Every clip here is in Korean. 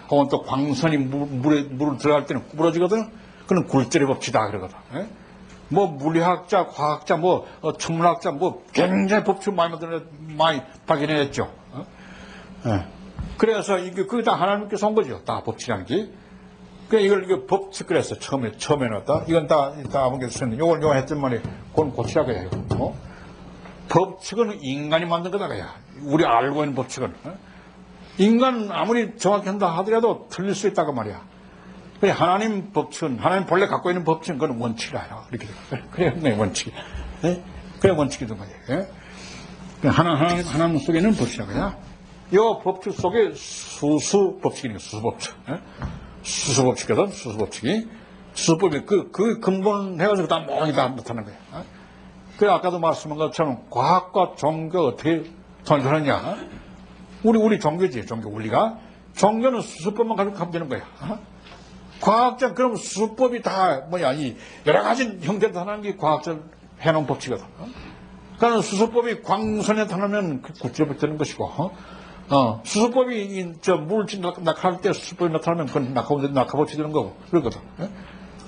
혹은 또 광선이 물을 들어갈 때는 구부러지거든. 그건 굴절의 법칙이다 그러거든. 예? 뭐 물리학자, 과학자, 천문학자 굉장히 법칙을 많이 발견했죠. 예. 그래서 이게 그게 다 하나님께서 온 거죠. 다 법칙이라는 게. 그래 이걸 법칙 그랬어. 처음에는 다 이건 다 아버님께서 썼는데 요걸 했던 말이 그건 고치라고 해요. 법칙은 인간이 만든 거다 그야. 우리 알고 있는 법칙은. 인간 아무리 정확히 한다 하더라도 틀릴 수 있다고 말이야. 그래 하나님 법칙은 하나님 본래 갖고 있는 법칙은 그건 원칙이라요. 이렇게 그래 원칙. 예? 그래 원칙이든 거예요. 예? 하나님 속에는 법칙이라고 해야. 이 법칙 속에 수수 법칙이니까 수수 법칙. 예? 수수 법칙이거든. 수수 법칙이. 수수법이 그 근본 해가지고 다 모양이 다 나타나는 거야. 예? 그래 아까도 말씀한 것처럼 과학과 종교 어떻게 통일하느냐. 우리 종교지 종교 우리가 종교는 수수법만 가지고 가면 되는 거야. 과학자 그럼 수법이 다 이 여러 가지 형태로 하는 게 과학자 해놓은 법칙이거든. 그러니까 수수법이 광선에 나타나면 굴절이 되는 것이고, 수수법이 물질 낙하할 때 수수법이 나타나면 그건 낙하법칙이 되는 거고 그러거든.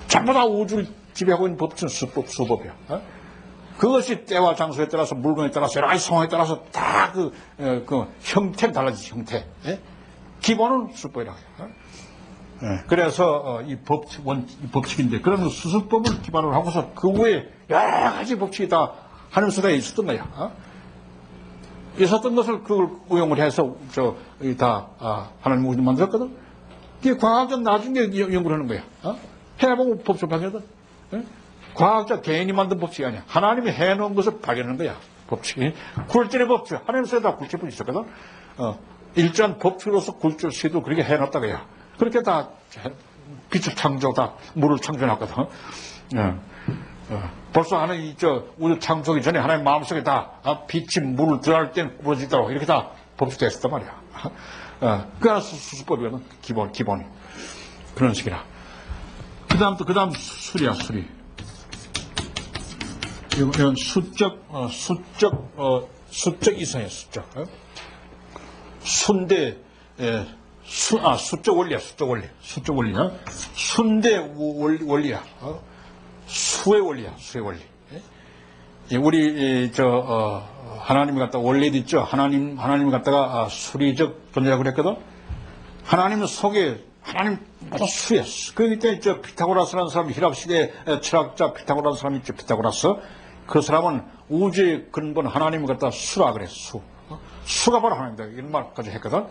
전부 다 우주를 지배하고 있는 법칙은 수법이야. 그것이 때와 장소에 따라서 물건에 따라서 여러 가지 상황에 따라서 다 그 형태는 달라지지 형태. 기본은 수법이라고 해요. 그래서 이 법칙인데 그런 수술법을 기반으로 하고서 그 후에 여러 가지 법칙이 다 하나님 속에 있었던 거야. 있었던 것을 그걸 응용을 해서 하나님 우주 만들었거든. 그게 과학자는 나중에 연구를 하는 거야. 해보고 법칙을 발견하거든. 과학자 개인이 만든 법칙이 아니야. 하나님이 해놓은 것을 발견하는 거야. 법칙이. 굴절의 법칙. 하나님 속에 다 굴절법이 있었거든. 일정한 법칙으로서 굴절 시도 그렇게 해놨다고 해요. 그렇게 다 빛을 창조다 물을 창조해놨거든. 벌써 하나님 우주 창조하기 전에 하나님 마음속에 다 빛이 물을 들어갈 때는 부러지도록 이렇게 다 법칙됐었단 말이야. 그게 하나 수수법이거든. 기본이. 그런 식이라. 그 다음 수리야, 수리. 이건 수적 이성이야, 수적. 순대, 수적 원리야, 수적 원리야. 순대 원리야. 수의 원리야, 수의 원리. 우리, 하나님이 갖다가 원리도 있죠. 하나님이 갖다가 수리적 존재라고 그랬거든. 하나님 속에, 하나님 모두 수야. 그 이때 피타고라스라는 사람이 히랍시대 철학자 피타고라스 사람이 있죠. 피타고라스. 그 사람은 우주의 근본 하나님을 갖다가 수라 그래, 수. 수가 바로 하나님이다. 이런 말까지 했거든.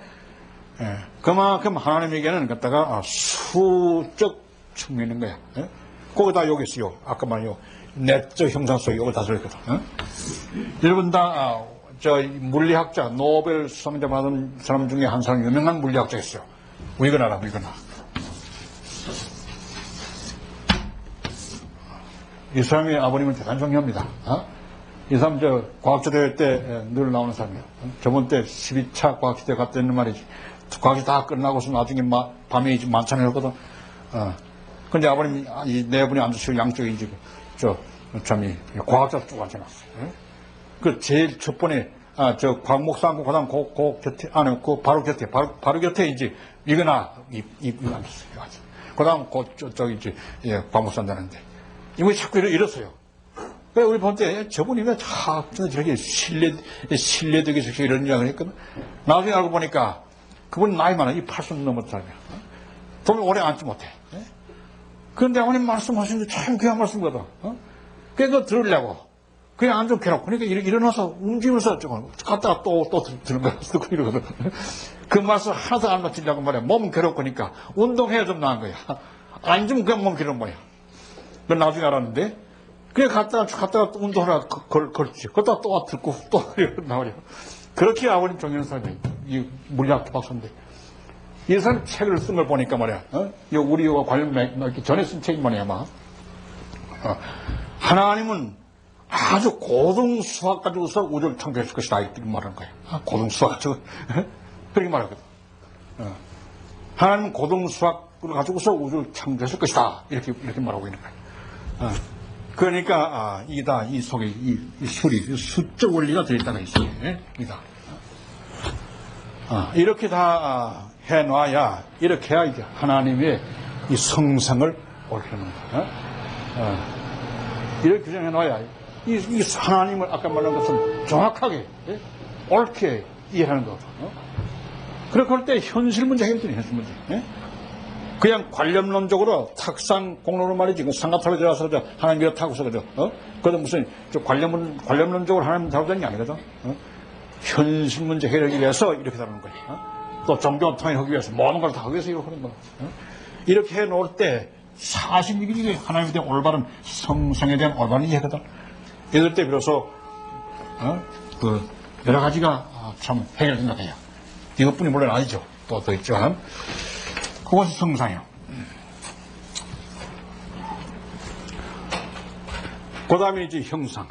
그만큼 하나님에게는 갖다가 수적 측면인 거야. 거기다 여기 있어요. 아까 말이요. 내적 형상 속에 이걸 다 들어있거든. 여러분 다, 물리학자, 노벨 수상자 받은 사람 중에 한 사람 유명한 물리학자 있어요. 위거나라. 이 사람이 아버님은 대단히 존경합니다. 이 사람 과학자 대회 때 늘 나오는 사람이에요. 저번 때 12차 과학자 대회 갔다 했는 말이지. 과학자 다 끝나고서 나중에 밤에 이제 만찬을 했거든. 근데 아버님, 네 분이 앉으시고 양쪽에 이제, 참이 과학자 쭉 앉아놨어요. 그 제일 첫 번에, 광목사 앉고, 그 다음 그 곁에, 바로 곁에 이제, 이거나, 이거 앉았어요. 그 다음 이제, 광목사 앉았는데. 이거 자꾸 이랬어요. 그래, 우리 본 때, 저분이 왜 저기 신뢰되게 저렇게 이런 이야기를 했거든. 나중에 알고 보니까, 그분 나이 많아. 80 넘었던 사람이야. 돈을 오래 앉지 못해. 그런데 아버님 말씀하시는데 참 귀한 말씀이거든. 그래서 들으려고. 그냥 앉아 괴롭고. 그러니까 일어나서 움직이면서 갔다가 또 드는 거야. 듣고 이러거든. 그 말씀 하나도 안 맞추려고 말이야. 몸은 괴롭고니까. 운동해야 좀 나은 거야. 앉으면 그냥 몸 괴로운 거야. 그건 나중에 알았는데. 그냥 갔다가 운동하라 걸지. 그러다가 또 듣고 또 나오려. 그렇게 아버님 존경하는 사람이 이 물리학 박사인데. 이 사람 책을 쓴 걸 보니까 말이야. 우리와 관련 전에 쓴 책이 뭐냐, 아마. 하나님은 아주 고등 수학 가지고서 우주를 창조했을 것이다. 이렇게 말하는 거야. 고등 수학 가지고. 그렇게 말하거든. 하나님은 고등 수학을 가지고서 우주를 창조했을 것이다. 이렇게 말하고 있는 거야. 그러니까, 이 속에, 이 수적 원리가 들어있다는 있어요. 이다. 이렇게 다 해놔야, 이렇게 해야 이제 하나님의 이 성상을 옳히는 거야. 이렇게 규정해놔야 이 하나님을 아까 말한 것은 정확하게, 옳게 이해하는 거거든. 그렇게 할 때 현실 문제 해결되네, 현실 문제. 그냥 관념론적으로 탁상 공론으로 말이지, 그 상가탑에 들어가서 하나님 이렇다고서 그죠? 그것도 무슨 관념론적으로 하나님 다루자는 게 아니거든. 현실 문제 해결하기 위해서 이렇게 다루는 거야. 또 종교 통일하기 위해서 모든 걸 다 하기 위해서 이렇게 하는 거야. 이렇게 해 놓을 때 사실 이게 하나님에 대한 올바른 성상에 대한 올바른 이해거든. 이럴 때 비로소 그 여러 가지가 참 해결된다 해요. 이것뿐이 물론 아니죠. 또 더 있지만 그것이 성상이요. 그 다음에 이제 형상.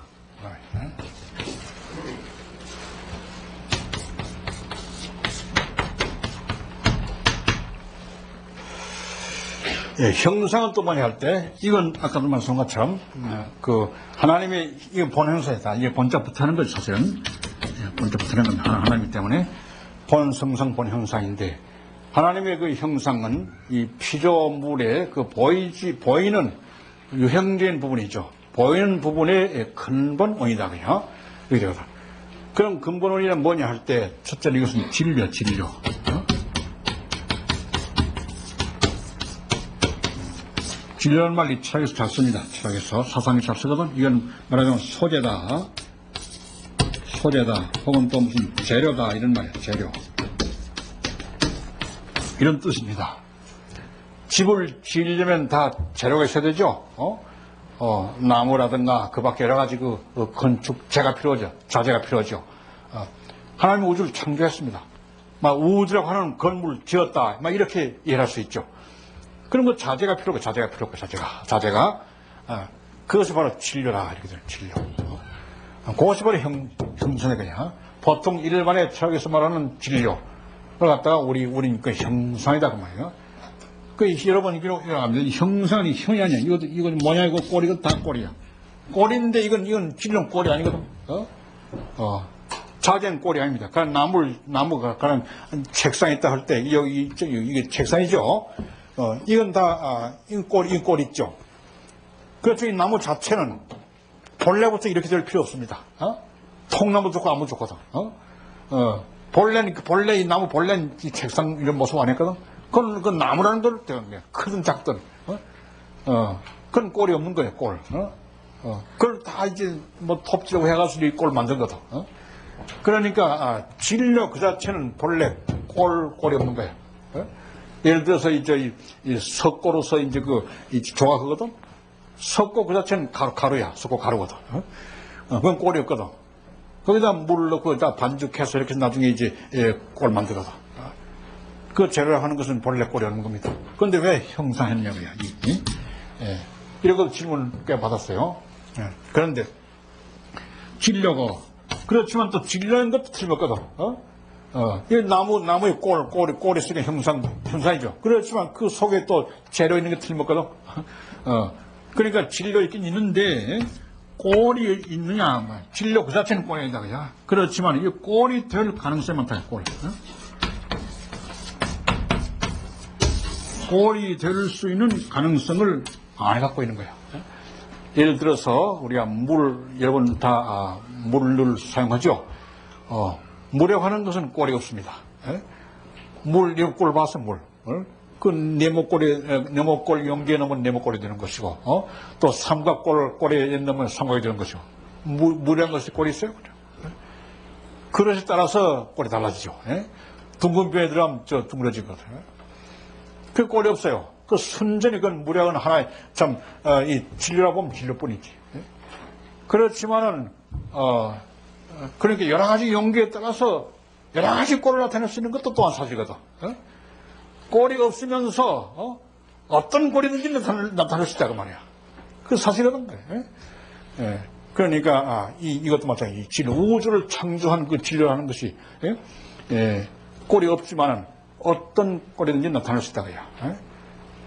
형상은 또 뭐냐 할 때, 이건 아까도 말씀한 것처럼, 그, 하나님의, 이건 본형상이다. 이게 본자부터 하는 거죠, 사실은. 본자부터 하는 건 하나님이기 때문에, 본성상, 본형상인데, 하나님의 그 형상은 이 피조물의 그 보이는 유형적인 부분이죠. 보이는 부분의 근본 원이다. 그냥. 이렇게 되거든. 그럼 근본 원이란 뭐냐 할 때, 첫째는 이것은 진리야, 진리. 진리라는 말 이 철학에서 잘 씁니다. 철학에서. 사상이 잘 쓰거든. 이건 말하자면 소재다. 혹은 또 무슨 재료다. 이런 말이에요. 재료. 이런 뜻입니다. 집을 지으려면 다 재료가 있어야 되죠. 나무라든가 그 밖에 여러 가지 그 건축재가 필요하죠. 자재가 필요하죠. 하나님은 우주를 창조했습니다. 막 우주라고 하는 건물을 지었다. 막 이렇게 이해할 수 있죠. 그런 거 자재가 필요하고 자재가 그것이 바로 진료라 이렇게 되는 진료. 그것이 바로 형상의 거냐. 보통 일반의 철학에서 말하는 진료. 그걸 갖다가 우리 그 형상이다 그 말이에요. 그 여러분 이런 형상이 형이 아니야. 이건 뭐냐 이거 꼴 이건 다 꼴이야. 꼴인데 이건 진료는 꼴이 아니거든. 자재는 꼴이 아닙니다. 그런 나무가 그런 책상에 있다 할 때 이게 책상이죠. 이건 다 이건 꼴 있죠. 그렇죠. 이 나무 자체는 본래부터 이렇게 될 필요 없습니다. 통나무 좋고 아무 좋거든. 본래 이 나무 본래 이 책상 이런 모습 아니거든. 그건 나무라는 걸 때문에 크든 작든 그건 꼴이 없는 거예요. 꼴. 그걸 다 이제 뭐 톱질하고 해가지고 이 꼴 만든 거다. 그러니까 진료 그 자체는 본래 꼴이 없는 거예요. 예를 들어서 이제 이 석고로서 이제 이 조각하거든. 석고 그 자체는 가루야. 석고 가루거든. 그건 꼴이 없거든. 거기다 물 넣고 다 반죽해서 이렇게 나중에 이제 꼴 만들거든. 그 재료를 하는 것은 본래 꼴이 없는 겁니다. 그런데 왜 형상했냐고요. 이런 질문을 꽤 받았어요. 그런데 진료고 그렇지만 또 진료인 것도 틀렸거든. 이 나무의 꼴이 쓰는 형상이죠. 그렇지만 그 속에 또 재료 있는 게 틀렸거든. 그러니까 진료 있긴 있는데 꼴이 있느냐? 진료 그 자체는 꼴이 아니다 그야. 그렇지만 이 꼴이 될 가능성이 많다. 꼴이 될 수 있는 가능성을 안 갖고 있는 거야. 예를 들어서 우리가 여러분 다 물을 사용하죠. 물에 관한 것은 꼴이 없습니다. 이거 꼴 봐서 그 네모꼴 용기에 넣으면 네모꼴이 되는 것이고, 또 삼각꼴에 넣으면 삼각이 되는 것이고, 물이라는 것이 꼴이 있어요. 그릇에 따라서 꼴이 달라지죠. 둥근 병에 들어가면 둥그러지거든요. 그 꼴이 없어요. 그 순전히 그건 물약은 하나의 이 진료라고 하면 진료뿐이지. 그렇지만은, 그러니까 여러 가지 용기에 따라서 여러 가지 꼴을 나타낼 수 있는 것도 또한 사실이거든. 꼴이 없으면서, 어떤 꼴이든지 나타낼 수 있다고 말이야. 그 사실이거든. 그러니까, 이것도 마찬가지. 우주를 창조한 그 진료라는 것이, 꼴이 없지만은 어떤 꼴이든지 나타낼 수 있다고요.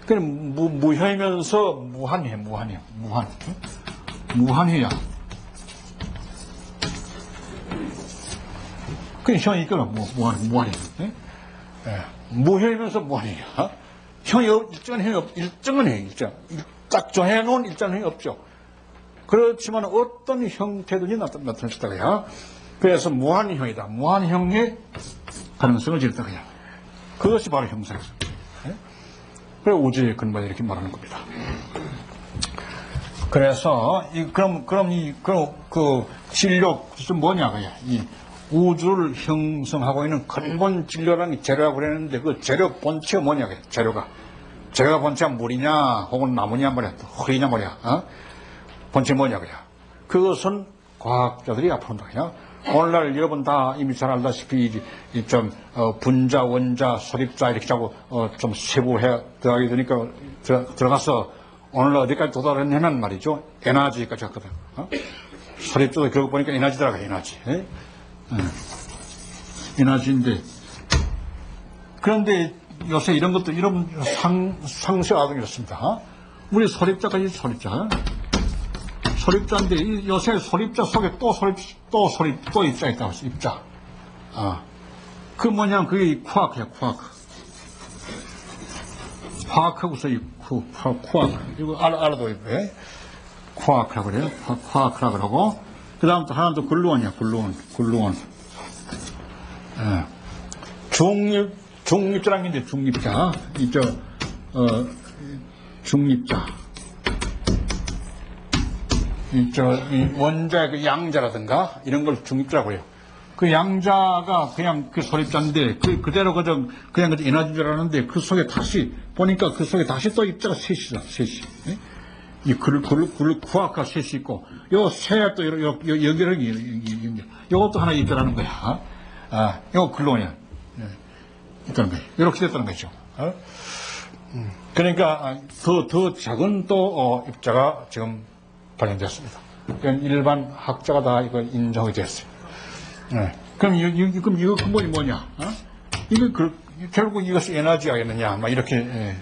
그럼 무형이면서 무한이에요. 무한이야. 그 형이 있거든. 무한이에요. 무형이면서 무한이야. 일정은 형이 딱 정해놓은 일정한 형이 없죠. 그렇지만 어떤 형태든지 나타날 수 있다고요. 그래서 무한형이다. 무한형의 가능성을 지었다 그냥. 그것이 바로 형상이죠. 그래 우주의 근본이 이렇게 말하는 겁니다. 그래서 그럼 그 진료는 뭐냐 그야. 이 우주를 형성하고 있는 근본 진료라는 게 재료라고 그랬는데 그 재료 본체가 뭐냐 그야. 재료가 본체가 물이냐 혹은 나무냐 말이야. 흙이냐 말이야. 본체 뭐냐 그야. 그것은 과학자들이 앞으로 한다. 오늘날 여러분 다 이미 잘 알다시피 분자, 원자, 소립자 이렇게 자꾸 좀 세부해 들어가게 되니까 들어가서 오늘날 어디까지 도달했냐면 말이죠. 에너지까지 갔거든. 소립자도 결국 보니까 에너지더라고. 에너지. 에너지인데 그런데 요새 이런 것도 이런 상식이 아주 이렇습니다. 우리 소립자까지 소립자인데 요새 소립자 속에 또 입자 있다고 했어. 입자. 그 뭐냐면 그게 쿠아크야. 쿠아크하고서 이 쿠아크. 이거 알아도 왜? 쿠아크라고 그래요. 쿠아크라고 그러고 그 다음 또 하나 더 글루온이야. 글루온. 중립자라는 게 이제 중립자. 중립자. 이 원자의 그 양자라든가 이런 걸 중립자라고 해요. 그 양자가 그냥 그 소립자인데 그대로 그냥 에너지인 줄 알았는데 그 속에 다시 보니까 그 속에 다시 또 입자가 셋이다. 이 쿠아크가 셋이 있고 요 셋 또 연결이 요것도 하나 있더라는 거야. 요거 글로냐. 있다는 거예요. 이렇게 됐다는 거죠. 그러니까 더 작은 또 입자가 지금 발견됐습니다. 일반 학자가 다 이걸 인정이 됐어요. 그럼 이거 근본이 뭐냐? 결국 이것이 에너지야겠느냐? 막 이렇게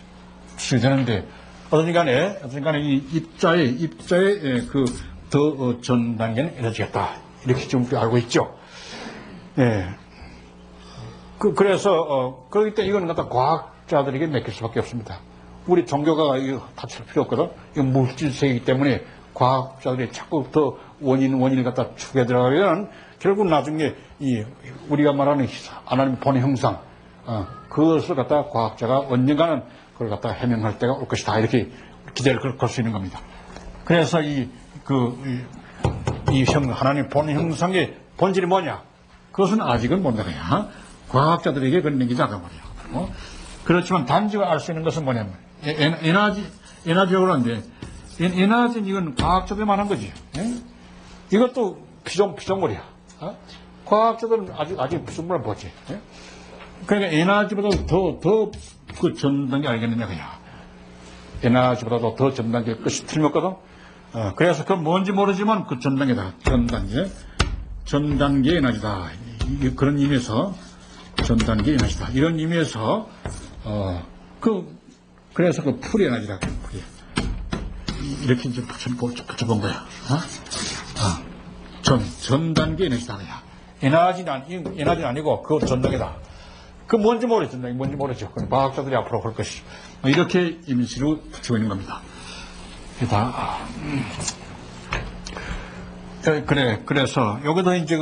되는데 어떤 간에 이 입자의 그 더 전 단계는 에너지겠다. 이렇게 좀 알고 있죠. 그래서 그렇기 때문에 이거는 갖다 과학자들에게 맡길 수밖에 없습니다. 우리 종교가 이거 다칠 필요 없거든. 이건 물질세이기 때문에 과학자들이 자꾸 더 원인을 갖다 추게 들어가면 결국 나중에 우리가 말하는 하나님 본의 형상 그것을 갖다 과학자가 언젠가는 그걸 갖다 해명할 때가 올 것이다. 이렇게 기대를 걸 수 있는 겁니다. 그래서 하나님 본의 형상의 본질이 뭐냐? 그것은 아직은 모른다 그냥. 과학자들에게 그런 얘기다 그 말이야. 그렇지만 단지가 알 수 있는 것은 뭐냐면 에너지라고 하는데 에너지는 이건 과학자들만 한 거지. 이것도 피조물이야. 과학자들은 아직 피조물을 보지. 그러니까 에너지보다 더 그 전 단계 알겠느냐 그냥. 에너지보다도 더 전 단계 끝이 틀렸거든. 그래서 그건 뭔지 모르지만 그 전 단계다. 전 단계 에너지다. 그런 의미에서 전 단계 에너지다. 이런 의미에서 그래서 그 풀 에너지다. 풀이. 이렇게 이제 붙여본 거야. 전 단계 에너지다. 에너지는 아니고 그 전 단계다. 그 뭔지 모르죠. 뭔지 모르죠. 그건 과학자들이 앞으로 할 것이. 이렇게 임시로 붙이고 있는 겁니다. 그래서 여기도 이제